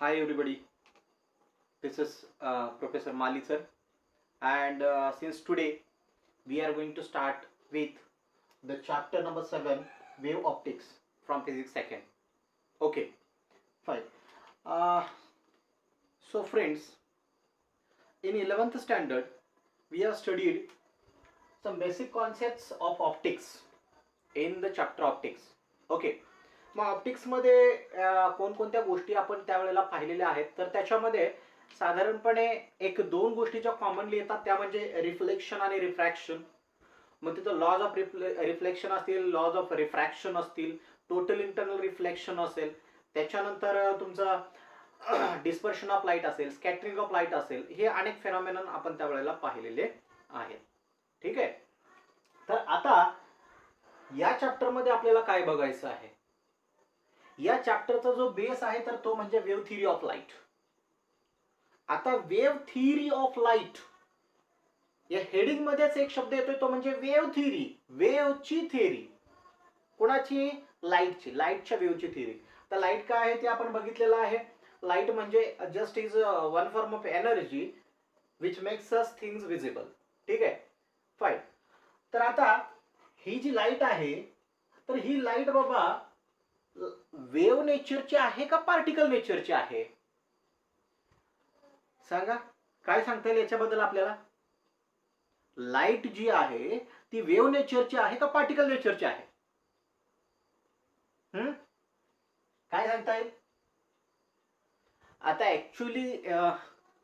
Hi everybody, this is Professor Mali sir, and since today we are going to start with the chapter number 7, wave optics from physics second. Okay, fine. Uh, so friends, in 11th standard we have studied some basic concepts of optics in the chapter optics. Okay, मग ऑप्टिक्समध्ये कोणकोणत्या गोष्टी आपण त्यावेळेला पाहिलेल्या आहेत, तर त्याच्यामध्ये साधारणपणे एक दोन गोष्टी ज्या कॉमनली येतात त्या म्हणजे रिफ्लेक्शन आणि रिफ्रॅक्शन. मग तिथं लॉज ऑफ रिफ्लेक्शन असतील, लॉज ऑफ रिफ्रॅक्शन असतील, टोटल इंटरनल रिफ्लेक्शन असेल, त्याच्यानंतर तुमचं डिस्पर्शन ऑफ लाईट असेल, स्कॅटरिंग ऑफ लाईट असेल, हे अनेक फेनॉमेनॉन आपण त्यावेळेला पाहिलेले आहेत. ठीक आहे, तर आता या चॅप्टरमध्ये आपल्याला काय बघायचं आहे, या चॅप्टरचा जो बेस आहे तर तो म्हणजे वेव्ह थिअरी ऑफ लाईट. आता वेव्ह थिअरी ऑफ लाईट या हेडिंग मध्येच एक शब्द येतोय, तो म्हणजे वेव्ह थिअरी. वेव्हची थिअरी कोणाची? लाईटची, लाईटच्या वेव्हची थिअरी. तर लाईट काय आहे ते आपण बघितलेलं आहे. लाईट म्हणजे just is one form of energy which makes us things visible. ठीक आहे, फाईन. तर आता ही जी लाईट आहे तर ही लाईट बाबा वेव्ह नेचरची आहे का पार्टिकल नेचरची आहे? सांगा, काय सांगता येईल याच्याबद्दल आपल्याला? लाईट जी आहे ती वेव्ह नेचरची आहे का पार्टिकल नेचरची आहे? काय सांगता येईल? आता ऍक्च्युली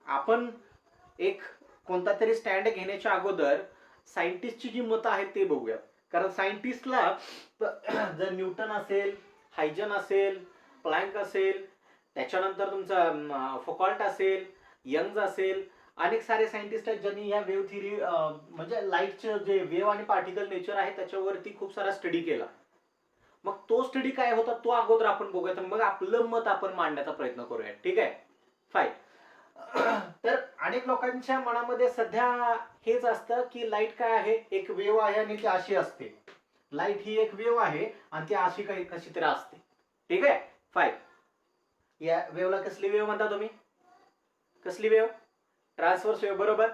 आपण एक कोणता तरी स्टँड घेण्याच्या अगोदर सायंटिस्टची जी मतं आहेत ते बघूया. कारण सायंटिस्टला जर न्यूटन असेल, हायजन असेल, प्लँक असेल, त्याच्यानंतर तुमचा फुकॉल्ट असेल, यंग असेल, अनेक सारे सायंटिस्ट आहेत ज्यांनी या वेव्ह थिअरी म्हणजे लाईटचं जे वेव्ह आणि पार्टिकल नेचर आहे त्याच्यावरती खूप सारा स्टडी केला. मग तो स्टडी काय होता तो अगोदर आपण बघूया, मग आपलं मत आपण मांडण्याचा प्रयत्न करूया. ठीक आहे, फाईन. तर अनेक लोकांच्या मनामध्ये सध्या हेच असतं की लाईट काय आहे, एक वेव्ह आहे आणि ती अशी असते. लाईट ही एक वेव्ह आहे आणि ती अशी काही कशी तरी असते. ठीक आहे, फाईन. या वेव्हला कसली वेव्ह म्हणता तुम्ही? कसली वेव्ह? Transverse wave. बरोबर.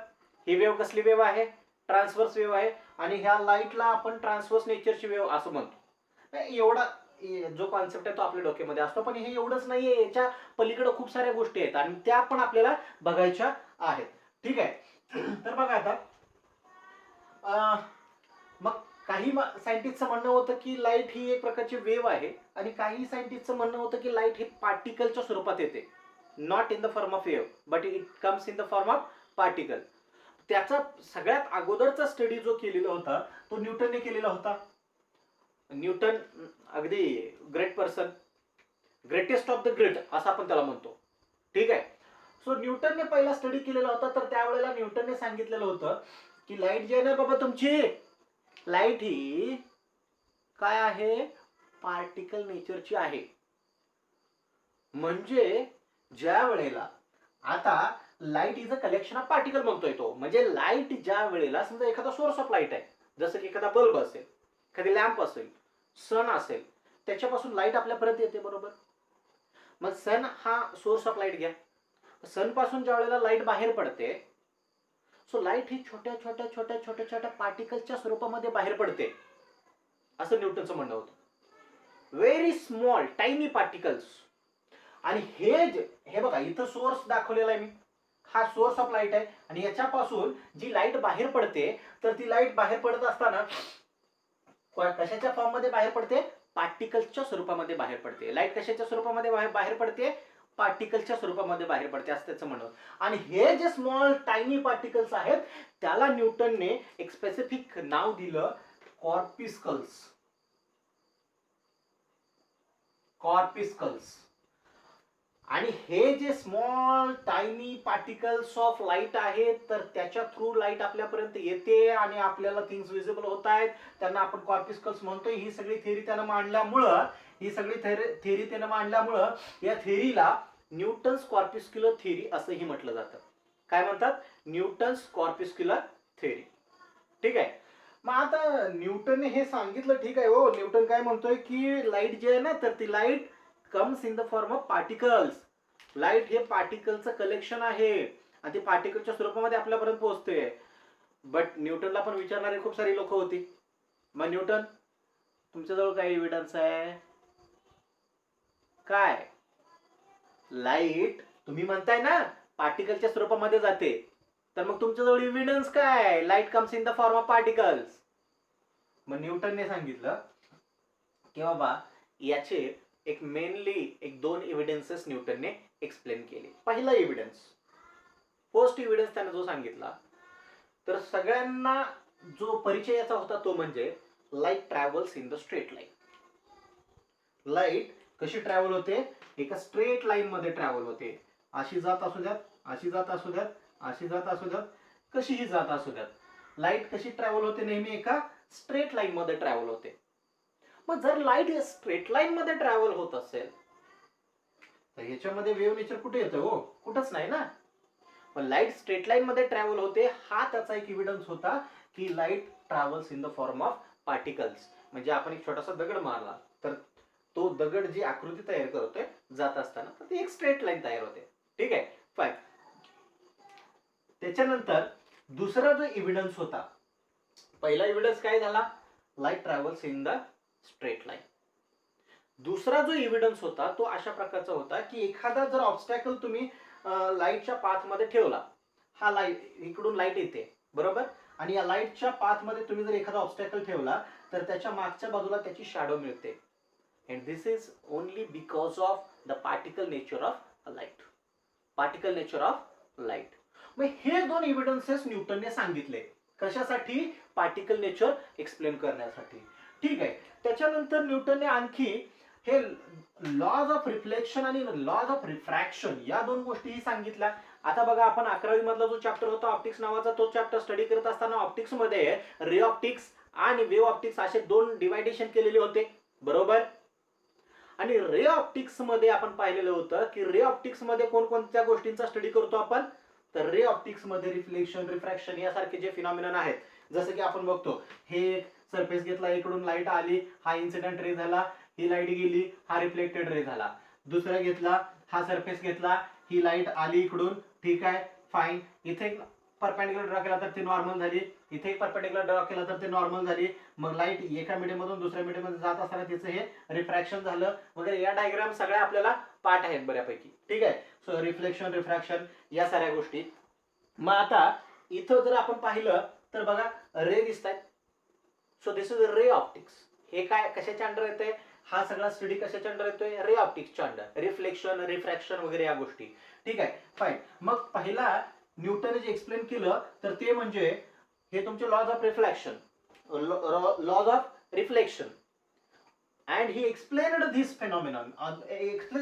ही वेव्ह कसली वेव्ह आहे? ट्रान्सव्हर्स वेव्ह आहे. आणि ह्या लाईटला आपण ट्रान्सव्हर्स नेचरची वेव्ह असं म्हणतो. एवढा जो कॉन्सेप्ट आहे तो आपल्या डोक्यामध्ये असतो, पण हे एवढंच नाहीये, याच्या पलीकडे खूप साऱ्या गोष्टी आहेत आणि त्या पण आपल्याला बघायच्या आहेत. ठीक आहे, तर बघा आता मग काही सायंटिस्टचं म्हणणं होतं की लाईट ही एक प्रकारची वेव्ह आहे आणि काही सायंटिस्टचं म्हणणं होतं की लाईट ही पार्टिकलच्या स्वरूपात येते, not in the form of wave but it comes in the form of particle. त्याचा सगळ्यात अगोदरचा स्टडी जो केलेला होता तो न्यूटनने केलेला होता. न्यूटन अगदी great person, greatest of the great असं आपण त्याला म्हणतो. ठीक आहे, सो न्यूटनने पहिला स्टडी केलेला होता. तर त्यावेळेला न्यूटनने सांगितलेलं होतं की लाईट जी आहे ना बाबा तुमची, लाईट ही काय आहे? पार्टिकल नेचरची आहे. म्हणजे ज्या वेळेला आता light is a collection of particle म्हणतोय तो, म्हणजे लाईट ज्या वेळेला समजा एखादा सोर्स ऑफ लाईट आहे, जसं की एखादा बल्ब असेल, एखादी लॅम्प असेल, सन असेल, त्याच्यापासून लाईट आपल्यापर्यंत येते. बरोबर. मग सन हा सोर्स ऑफ लाईट घ्या. सन पासून ज्या वेळेला लाईट बाहेर पडते, सो लाईट ही छोट्या छोट्या छोट्या छोट्या छोट्या पार्टिकलच्या स्वरूपामध्ये बाहेर पडते असं न्यूटनचं म्हणणं होतं. Very small tiny particles. आणि हे बघा इथं सोर्स दाखवलेला आहे मी, हा सोर्स ऑफ लाईट आहे आणि याच्यापासून जी लाईट बाहेर पडते तर ती लाईट बाहेर पडत असताना कशाच्या फॉर्म मध्ये बाहेर पडते? पार्टिकल्सच्या स्वरूपामध्ये बाहेर पडते. लाईट कशाच्या स्वरूपामध्ये बाहेर पडते? पार्टिकलच्या स्वरूपामध्ये बाहेर पडते असं त्याचं म्हणणं. आणि हे जे स्मॉल टायनी पार्टिकल्स आहेत त्याला न्यूटनने एक स्पेसिफिक नाव दिलं, कॉर्पिस्कल्स. कॉर्पिस्कल्स. आणि हे जे small tiny particles of light आहेत तर त्याच्या थ्रू लाईट आपल्यापर्यंत येते आणि आपल्याला थिंग्स विजिबल होत आहेत, त्यांना आपण कॉर्पिस्कल्स म्हणतोय. ही सगळी थिअरी त्यानं मांडल्यामुळं या थिअरीला न्यूटन्स कॉर्पिस्क्युलर थिअरी असंही म्हटलं जातं. काय म्हणतात? Newton's corpuscular theory. ठीक आहे, मग आता न्यूटनने हे सांगितलं. ठीक आहे, हो न्यूटन काय म्हणतोय की लाईट जी आहे ना तर ती light comes in the form of particles. Light हे पार्टिकलचं कलेक्शन आहे आणि ते पार्टिकलच्या स्वरूपामध्ये आपल्यापर्यंत पोहोचते. बट न्यूटनला पण विचारणारे खूप सारी लोक होती. मग न्यूटन, तुमच्याजवळ काय एव्हिडन्स आहे? काय लाईट तुम्ही म्हणताय ना पार्टिकलच्या स्वरूपामध्ये जाते, तर मग तुमच्याजवळ एव्हिडन्स काय? Light comes in the form of particles. मग न्यूटनने सांगितलं की बाबा याचे एक मेनली एक दोन एव्हिडन्सेस न्यूटनने एक्सप्लेन केले. पहिला एव्हिडन्स, फर्स्ट एव्हिडन्स त्याने जो सांगितला, तर सगळ्यांना जो परिचय याचा होता तो म्हणजे light travels in the straight line. Light कशी ट्रॅव्हल होते? एका स्ट्रेट लाईन मध्ये ट्रॅव्हल होते. अशी जात असू द्यात, अशी जात असू द्यात, अशी जात असू द्यात, कशीही जात असू द्यात, लाईट कशी ट्रॅव्हल होते? नेहमी एका स्ट्रेट लाईन मध्ये ट्रॅव्हल होते. मग जर लाईट स्ट्रेट लाईन मध्ये ट्रॅव्हल होत असेल तर ह्याच्यामध्ये वेव्ह नेचर कुठे येतं? हो, कुठंच नाही ना. पण लाईट स्ट्रेट लाईन मध्ये ट्रॅव्हल होते हा त्याचा एक एव्हिडन्स होता की light travels in the form of particles. म्हणजे आपण एक छोटासा दगड मारला तर तो दगड जी आकृती तयार करतोय जात असताना तर ती एक स्ट्रेट लाईन तयार होते. ठीक आहे, फाईन. त्याच्यानंतर दुसरा जो एव्हिडन्स होता, पहिला एव्हिडन्स काय झाला? Light travels in the straight line. दुसरा जो एव्हिडन्स होता तो अशा प्रकारचा होता की एखादा जर ऑब्स्टॅकल तुम्ही लाईटच्या पाथमध्ये ठेवला, हा लाईट इकडून लाईट येते बरोबर, आणि या लाईटच्या पाथमध्ये तुम्ही जर एखादा ऑब्स्टॅकल ठेवला तर त्याच्या मागच्या बाजूला त्याची शॅडो मिळते. And this is only because of the particle nature of light. Particle nature of light. मग हे दोन एव्हिडन्सेस न्यूटनने सांगितले. कशासाठी? पार्टिकल नेचर एक्सप्लेन करण्यासाठी. ठीक आहे. त्याच्यानंतर न्यूटनने आणखी हे लॉज ऑफ रिफ्लेक्शन आणि लॉज ऑफ रिफ्रॅक्शन या दोन गोष्टीही सांगितल्या. आता बघा, आपण 11वी मधला जो चॅप्टर होता ऑप्टिक्स नावाचा, तो चॅप्टर स्टडी करत असताना ऑप्टिक्स मध्ये रे ऑप्टिक्स आणि वेव्ह ऑप्टिक्स असे दोन डिवायडेशन केलेले होते बरोबर. आणि रे ऑप्टिक्स मध्ये आपण पाहिलेलं होतं की रे ऑप्टिक्स मध्ये कोणकोणत्या गोष्टींचा स्टडी करतो आपण? तर रे ऑप्टिक्स मध्ये रिफ्लेक्शन, रिफ्रॅक्शन यासारखे जे फिनॉमिनन आहेत, जसं की आपण बघतो हे सरफेस घेतला, इकडून लाईट आली, हा इन्सिडेंट रे झाला, ही लाईट गेली, हा रिफ्लेक्टेड रे झाला. दुसरा घेतला, हा सरफेस घेतला, ही लाईट आली इकडून, ठीक आहे, फाईन. इथे परपेंडिक्युलर ड्रॉ केला तर ती नॉर्मल झाली, इथे परपेंडिक्युलर ड्रॉ केला तर ते नॉर्मल झाली. मग लाईट एका मीडियम मधून दुसऱ्या मीडियम मध्ये जात असताना तिचं हे रिफ्रॅक्शन झालं वगैरे. या डायग्राम सगळ्या आपल्याला पाठ आहेत बऱ्यापैकी. ठीक आहे. सो रिफ्लेक्शन, रिफ्रॅक्शन या साऱ्या गोष्टी. मग आता इथं जर आपण पाहिलं तर बघा रे दिसतात. So this is ray optics. हे काय कशाच्या अंडर येते? हा सगळा स्टडी कशाच्या अंडर येतोय? रे ऑप्टिक्सच्या अंडर. रिफ्लेक्शन, रिफ्रॅक्शन वगैरे या गोष्टी. ठीक आहे, फाईन. मग पहिला न्यूटनने जे एक्सप्लेन केलं तर ते म्हणजे हे तुमचे laws of reflection, laws of reflection. And he explained this phenomenon,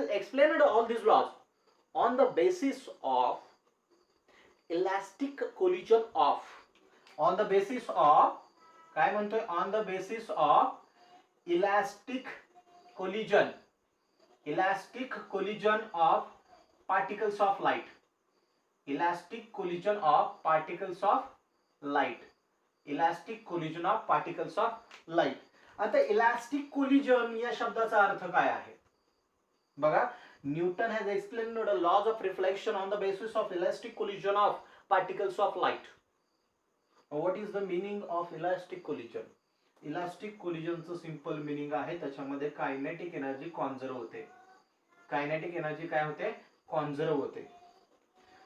explained all these laws on the basis of elastic collision of, on the basis of काय म्हणतोय? on the basis of elastic collision, elastic collision of particles of light, elastic collision of particles of light, elastic collision of particles of light. आता elastic collision या शब्दाचा अर्थ काय आहे बघा. Newton has explained the laws of reflection on the basis of elastic collision of particles of light. What is the meaning of elastic collision? Elastic कोलिजनचं simple meaning आहे त्याच्यामध्ये कायनेटिक एनर्जी कॉन्झर्व होते. कायनेटिक एनर्जी काय होते? Conserve होते.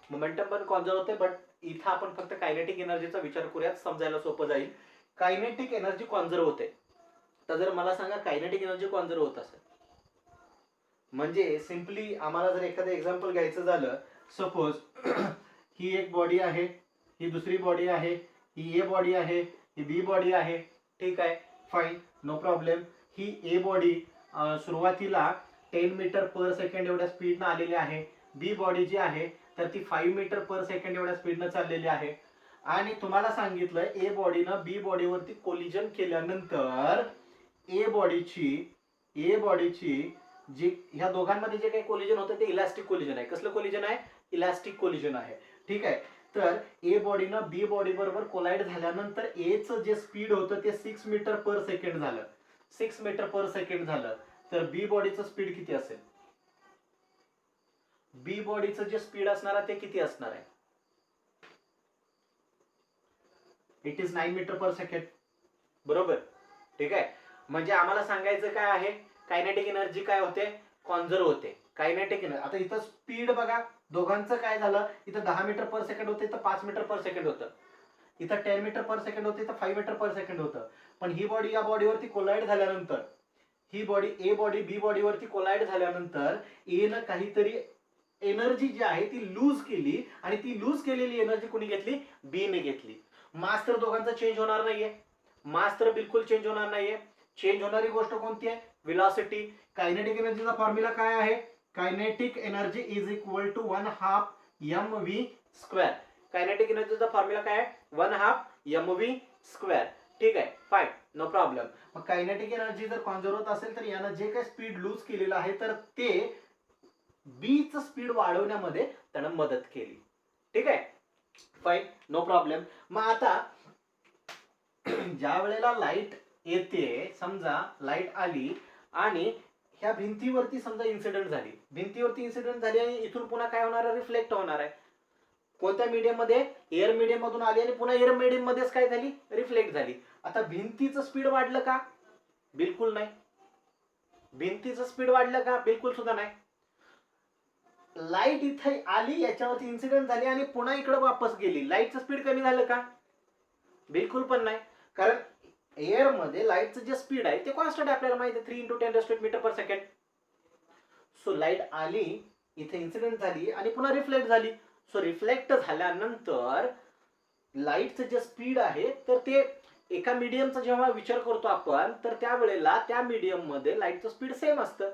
Momentum पण conserve होते, but इथं आपण फक्त कायनेटिक एनर्जीचा विचार करूयात, समजायला सोपं जाईल. कायनेटिक एनर्जी कॉन्झर्व होते. तर जर मला सांगा कायनेटिक एनर्जी कॉन्झर्व होत असेल म्हणजे सिंपली आम्हाला जर एखादं एक्झाम्पल घ्यायचं झालं, सपोज ही एक बॉडी आहे, ही दुसरी बॉडी आहे, ही ए बॉडी आहे, ही बी बॉडी आहे. ठीक आहे, फाईन, नो प्रॉब्लेम. ही ए बॉडी सुरुवातीला 10 मीटर पर सेकंड एवढ्या स्पीडनं आलेली आहे. बी बॉडी जी आहे तर ती 5 मीटर पर सेकंड एवढ्या स्पीडनं चाललेली आहे. आणि तुम्हाला सांगितलं ए बॉडीनं बी बॉडीवरती कोलिजन केल्यानंतर ए बॉडीची जी ह्या दोघांमध्ये जे काही कोलिजन होतं ते इलास्टिक कोलिजन आहे. कसलं कोलिजन आहे? इलास्टिक कोलिजन आहे. ठीक आहे. तर ए बॉडीनं बी बॉडी बरोबर कोलाइड झाल्यानंतर एचं जे स्पीड होतं ते 6 मीटर पर सेकंड झालं. 6 मीटर पर सेकंड झालं तर बी बॉडीचं स्पीड किती असेल? बी बॉडीचं जे स्पीड असणार आहे ते किती असणार आहे? It is 9 metre per second. बरोबर. ठीक आहे. म्हणजे आम्हाला सांगायचं काय आहे, कायनेटिक एनर्जी काय होते, कॉन्झर्व होते. कायनेटिक एनर्जी, आता इथं स्पीड बघा दोघांचं काय झालं, इथं 10 मीटर पर सेकंड होतं, इथं 5 मीटर पर सेकंड होतं, इथं 10 मीटर पर सेकंड होतं, इथं 5 मीटर पर सेकंड होतं. पण ही बॉडी या बॉडीवरती कोलाइड झाल्यानंतर, ही बॉडी ए बॉडी बी बॉडीवरती कोलाइड झाल्यानंतर ए न काहीतरी एनर्जी जी आहे ती लूज केली, आणि ती लूज केलेली एनर्जी कोणी घेतली, बी ने घेतली. मास तर दोघांचा चेंज होणार नाहीये, मास तर बिलकुल चेंज होणार नाहीये. चेंज होणारी गोष्ट कोणती आहे, व्हेलॉसिटी. कायनेटिक एनर्जीचा फॉर्म्युला काय आहे, kinetic energy is equal to 1/2 mv square. Kinetic एनर्जीचा फॉर्म्युला काय आहे, 1/2 mv स्क्वेअर. ठीक आहे, फाईन, नो प्रॉब्लेम. मग कायनेटिक एनर्जी जर कॉन्झर्व असेल तर यानं जे काही स्पीड लूज केलेलं आहे तर ते बीचं स्पीड वाढवण्यामध्ये त्यानं मदत केली. ठीक आहे, फाईन, नो प्रॉब्लेम. मग आता ज्या वेळेला लाईट येते, समजा लाईट आली आणि ह्या भिंतीवरती समजा इन्सिडेंट झाली, भिंतीवरती इन्सिडेंट झाली आणि इथून पुन्हा काय होणार आहे, रिफ्लेक्ट होणार आहे. कोणत्या मीडियम मध्ये, एअर मीडियम मधून आली आणि पुन्हा एअर मीडियम मध्येच काय झाली, रिफ्लेक्ट झाली. आता भिंतीचं स्पीड वाढलं का, बिलकुल नाही. भिंतीचं स्पीड वाढलं का, बिलकुल सुद्धा नाही. लाईट इथे आली, याच्यावरती इन्सिडेंट झाली आणि पुन्हा इकडे वापस गेली, लाईटचं स्पीड कमी झालं का, बिलकुल पण नाही. कारण एअर मध्ये लाईटचं जे स्पीड आहे ते कॉन्स्टंट आहे, आपल्याला माहिती आहे, 3 × 10⁻⁸ metre per second. So light आली, इथे इन्सिडेंट झाली आणि पुन्हा रिफ्लेक्ट झाली. सो रिफ्लेक्ट झाल्यानंतर लाईटचं जे स्पीड आहे तर ते एका मीडियमचा जेव्हा विचार करतो आपण तर त्यावेळेला त्या मीडियम मध्ये लाईटचं स्पीड सेम असतं,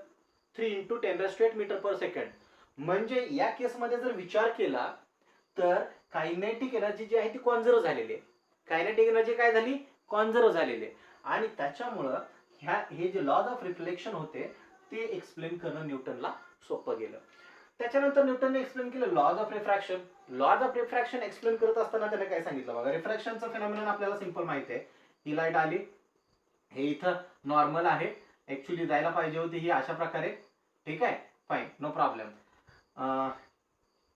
3 × 10⁻⁸ मीटर पर सेकंड. म्हणजे या केसमध्ये जर विचार केला तर कायनेटिक एनर्जी जी आहे ती कॉन्झर्व झालेली आहे. कायनेटिक एनर्जी काय झाली, कॉन्झर्व झालेली आहे. आणि त्याच्यामुळं हे जे लॉज ऑफ रिफ्लेक्शन होते ते एक्सप्लेन करणं न्यूटनला सोपं गेलं. त्याच्यानंतर न्यूटनने एक्सप्लेन केलं laws of refraction. Laws of refraction explain करत असताना त्याने काय सांगितलं बघा, रिफ्रॅक्शनचं फिनॉमिनन आपल्याला सिंपल माहिती आहे. ही लाईट आली, हे इथं नॉर्मल आहे, ऍक्च्युली जायला पाहिजे होती ही अशा प्रकारे. ठीक आहे, फाईन, नो प्रॉब्लेम.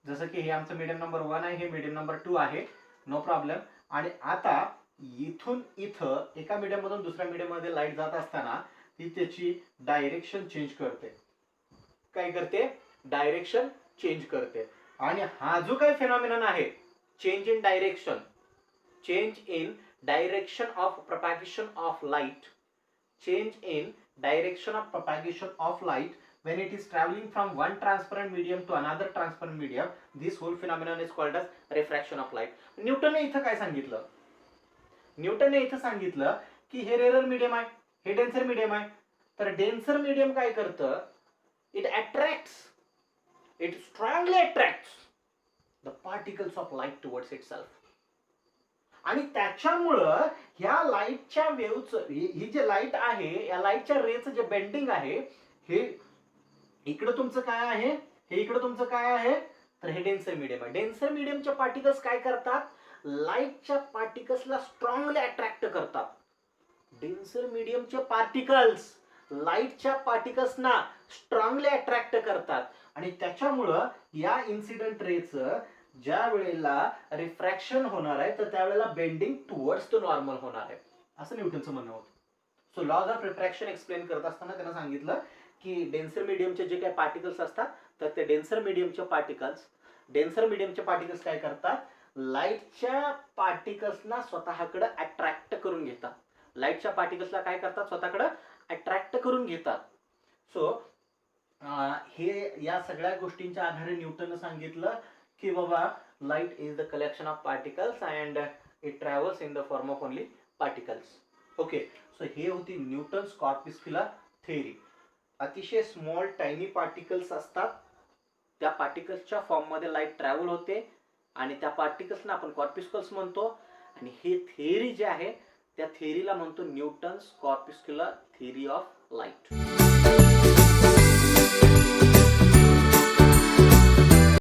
जसं की हे आमचं मीडियम नंबर 1 आहे, हे मीडियम नंबर 2 आहे, नो प्रॉब्लेम. आणि आता इथून इथं एका मीडियम मधून दुसऱ्या मीडियम मध्ये लाईट जात असताना ती त्याची डायरेक्शन चेंज करते. काय करते, डायरेक्शन चेंज करते. आणि हा जो काही फिनॉमिनन आहे, change in direction, change in direction of propagation of light, change in direction of propagation of light when it is traveling from one transparent medium to another transparent medium, this whole phenomenon is called as refraction of light. न्यूटनने इथं काय सांगितलं, न्यूटनने इथं सांगितलं की हे rare medium आहे, हे denser medium आहे. तर डेन्सर मीडियम काय करतं, it attracts, it strongly attracts the particles of light towards itself. आणि त्याच्यामुळं ह्या लाईटच्या वेव्हचं, ही जे लाईट आहे या लाईटच्या रेचं जे बेंडिंग आहे, हे इकडं तुमचं काय आहे, हे इकडं तुमचं काय आहे, तर हे डेन्सर मीडियम आहे. डेन्सर मीडियमचे पार्टिकल्स काय करतात, लाईटच्या पार्टिकल्सला स्ट्रॉंगली अट्रॅक्ट करतात. डेन्सर मीडियमचे पार्टिकल्स लाईटच्या पार्टिकल्सना स्ट्रॉंगली अट्रॅक्ट करतात. आणि त्याच्यामुळं या इन्सिडेंट रेचं ज्या वेळेला रिफ्रॅक्शन होणार आहे तर त्यावेळेला बेंडिंग टुवर्ड्स द नॉर्मल होणार आहे, असं न्यूटनचं म्हणणं होतं. So laws of refraction explain करत असताना त्यांना सांगितलं की डेन्सर मीडियमचे जे काही पार्टिकल्स असतात तर ते डेन्सर मीडियमचे पार्टिकल्स काय करतात, लाईटच्या पार्टिकल्सना स्वतःकडे अट्रॅक्ट करून घेतात. लाईटच्या पार्टिकल्सला काय करतात, स्वतःकडे अट्रॅक्ट करून घेतात. सो हे या सगळ्या गोष्टींच्या आधारे न्यूटनने सांगितलं की बाबा light is the collection of particles and it travels in the form of only particles. Okay, so हे होती न्यूटन्स कॉर्पस्क्युलर थेअरी. अतिशय स्मॉल टायनी पार्टिकल्स असतात, त्या पार्टिकल्सच्या फॉर्ममध्ये लाईट ट्रॅव्हल होते आणि त्या पार्टिकल्सना आपण कॉर्पस्कल्स म्हणतो. आणि हे थेअरी जे आहे त्या थेअरीला म्हणतो न्यूटन्स कॉर्पस्क्युलर थेअरी ऑफ लाईट.